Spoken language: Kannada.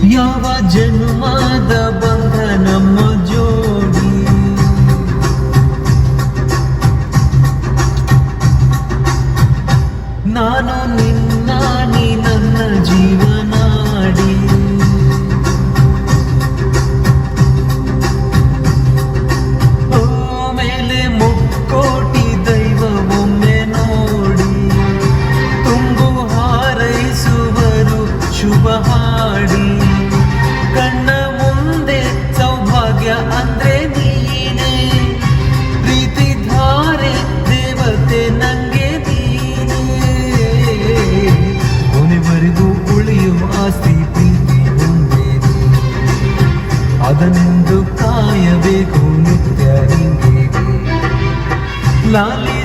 ಯಾವ ಜನ್ಮದ ಬಂಧ ನಮ್ಮ ಜೋಡಿ, ನಾನು ನಿನ್ನ ನೀ ನನ್ನ ಜೀವನಾಡಿ. ಓ ಮೇಲೆ ಮುಕ್ಕೋಟಿ ದೈವ ಒಮ್ಮೆ ನೋಡಿ, ತುಂಬು ಹಾರೈಸುವರು ಶುಭ ಹಾಡಿ. ಕಣ್ಣ ಮುಂದೆ ಸೌಭಾಗ್ಯ ಅಂದ್ರೆ ನೀನೇ, ಪ್ರೀತಿ ಧಾರೆ ದೇವತೆ ನಂಗೆ ನೀನೇ. ಕೊನೆವರೆಗೂ ಉಳಿಯುವ ಆಸ್ತಿ ಪ್ರೀತಿ ಹೊಂದೇನೆ, ಅದನ್ನೆಂದು ಕಾಯಬೇಕು ನಿತ್ಯ ಹಿಂಗೆ. ಲಾಲಿ